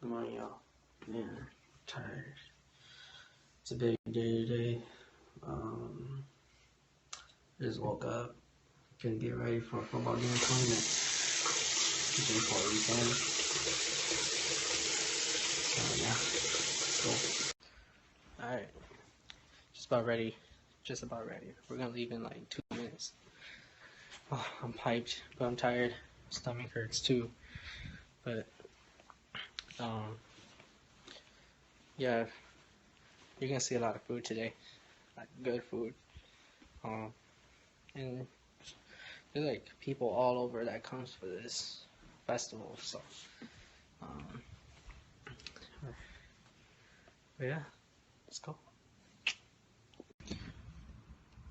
Come on, y'all. Man, tired. It's a big day today. Just woke up. Gonna get ready for a football game in 20 minutes. Looking for a weekend. Yeah, let's go. Alright. Just about ready. We're gonna leave in like 2 minutes. Oh, I'm hyped, but I'm tired. Stomach hurts too. But yeah, you're gonna see a lot of food today, like good food. And there's like people all over that comes for this festival. So, but yeah, let's go.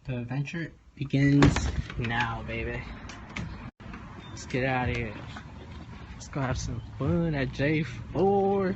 The adventure begins now, baby. Let's get out of here. Let's go have some fun at J4.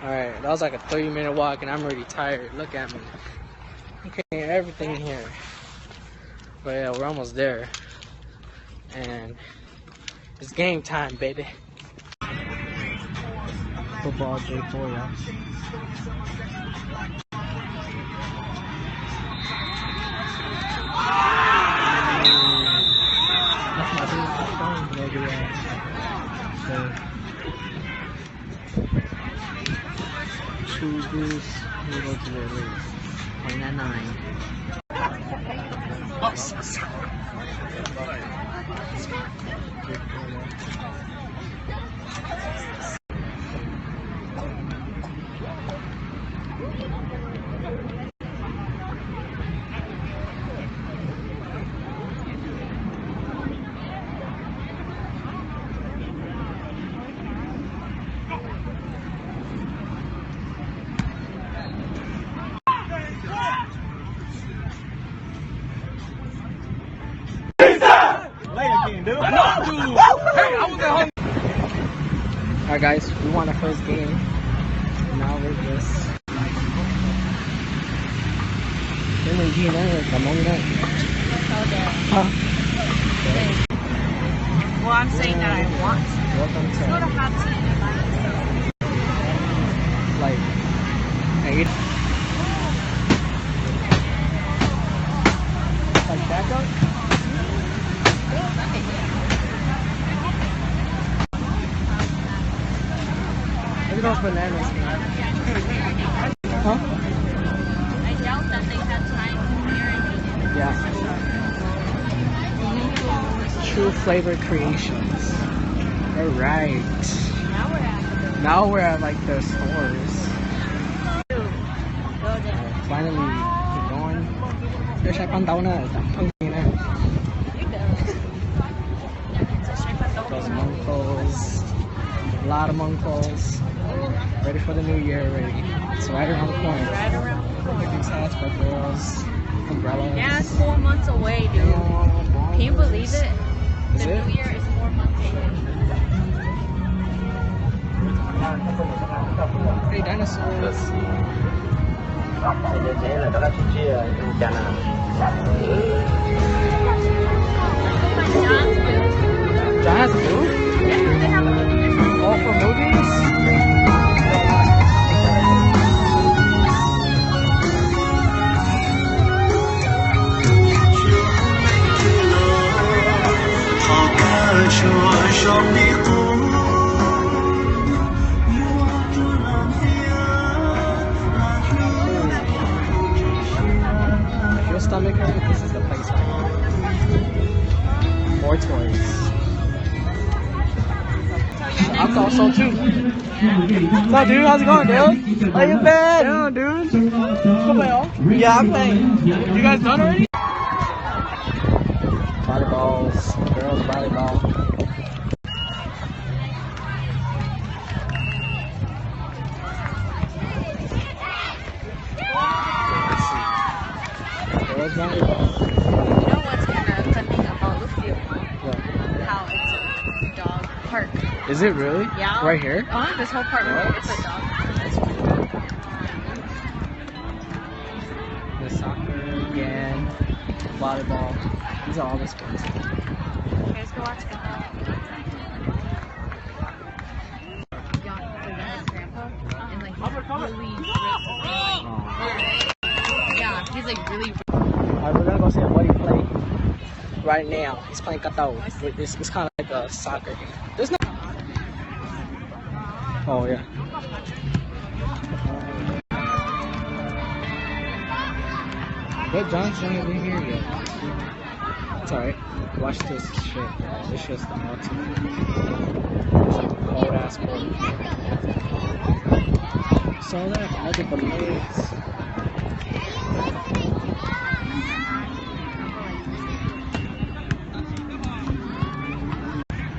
Alright, that was like a 30-minute walk and I'm already tired. Look at me. Okay, everything here. But yeah, we're almost there. And it's game time, baby. Football J4, y'all. That's my phone, baby. Choose this, we go to the race. 0.99. Alright guys, we won our first game. Now we're just Well, I'm saying that I want to. Welcome to Go to hot tea and buy myself. like 8. Like that though? Look at those bananas, man. Huh? I doubt that they had time to Yeah. True Flavor Creations. Alright. Now we're at like the stores. Finally, we're going. There's like $1 Those monkos. A lot of monkos. Ready for the new year already. It's right around the corner. Look at these hats for girls. Umbrellas. Yeah, it's 4 months away, dude. Can you believe it? The new year is 4 months away. Hey, dinosaurs. Giants do? Yeah, they have a All for movies? If your stomach hurts, this is the place for you. More toys. Alcohol sold too. What's up, dude? How's it going, dude? How you been? Yeah, dude. Come on. Yeah, I'm playing. You guys done already? Volleyballs. Girls volleyball. Let's see. goes by? You know what's kind of funny about Luftfield? What? How it's a dog park. Is it really? Yeah. Right here? This whole park, What? it's a dog park. The soccer again, volleyball. These are all the sports. Okay, let's go watch it. Grandpa, and like he's really yeah, he's like really. Alright, we're gonna go see a buddy play right now. He's playing Katao. It's kind of like a soccer game. There's no. Oh yeah. But John's not even here yet. It's alright. Watch this shit. This shit's the ultimate. It's like a cold ass boy. So that other blades.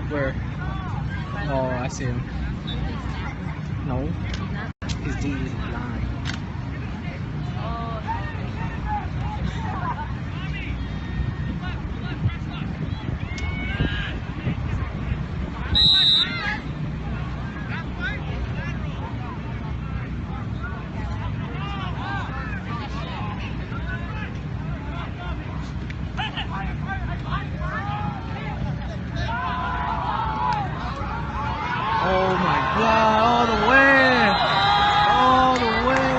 Where? Oh, I see him. No. His D is blind. Oh my god, all the way! All the way!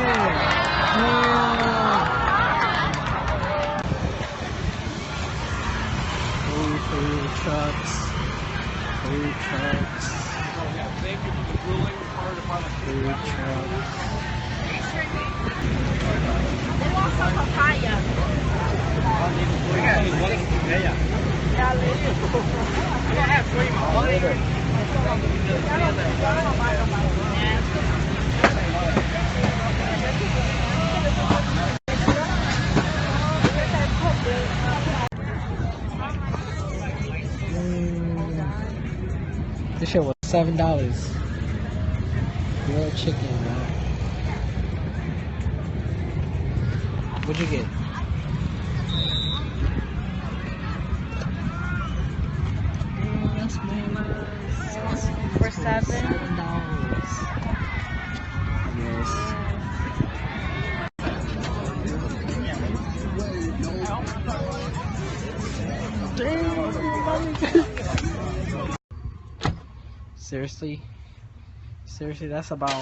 Food trucks. Food trucks. Food trucks. They want some papaya. This shit was $7. Grilled chicken, bro. What'd you get? That's more nice. For $7. $7. Yes. Seriously? Seriously, that's about 2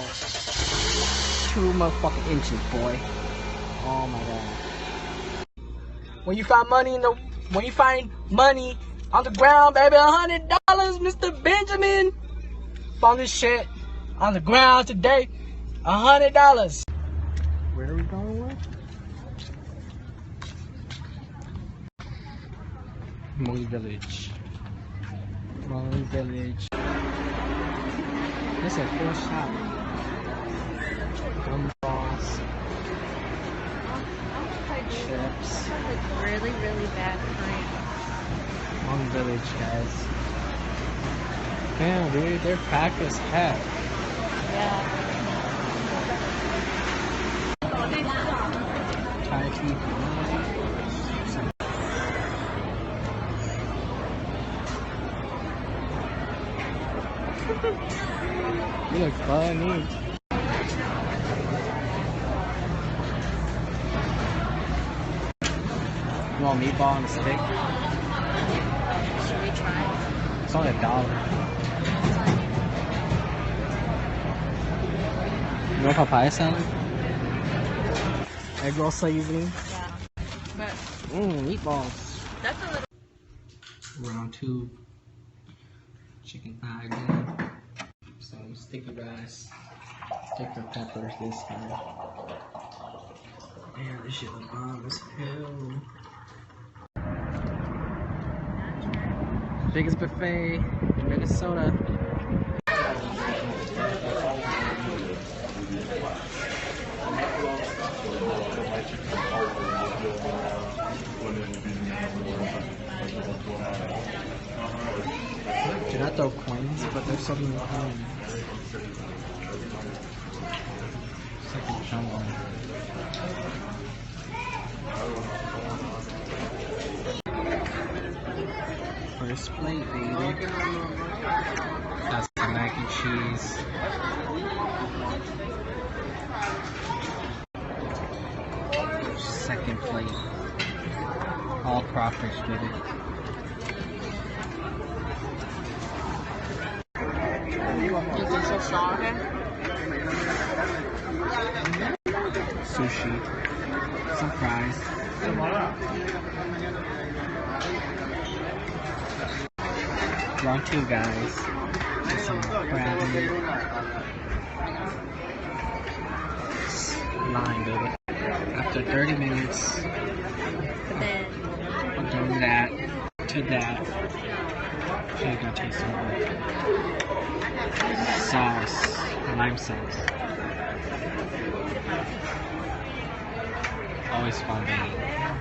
motherfucking inches, boy. Oh my god. When you find money on the ground, baby, $100, Mr. Benjamin. Found this shit on the ground today, $100. Where are we going with? Moe Village. Moe Village. This is a cool shop. Gumballs. Chips. Like really, really bad cream. Moe Village, guys. Damn, dude, they're packed as heck. Yeah. Thai tea. You look funny. You want meatball on a stick? Should we try? It's only $1. You want papaya salad? Egg roll seasoning? Yeah. But Meatballs. that's a little. Round 2. Chicken thigh again. Some sticky rice. Thicker peppers this time. Man, this shit was bomb as hell. Biggest buffet in Minnesota. Did not throw coins, but there's something behind. It's like a jungle. this plate, baby. That's the mac and cheese. Second plate. All crawfish, baby. Is this so strong? Sushi. Some fries. Round two, guys. Some crab meat. Line, baby. After 30 minutes Then of doing that to that, you're gonna taste some good. Sauce. Lime sauce. Always fun, baby.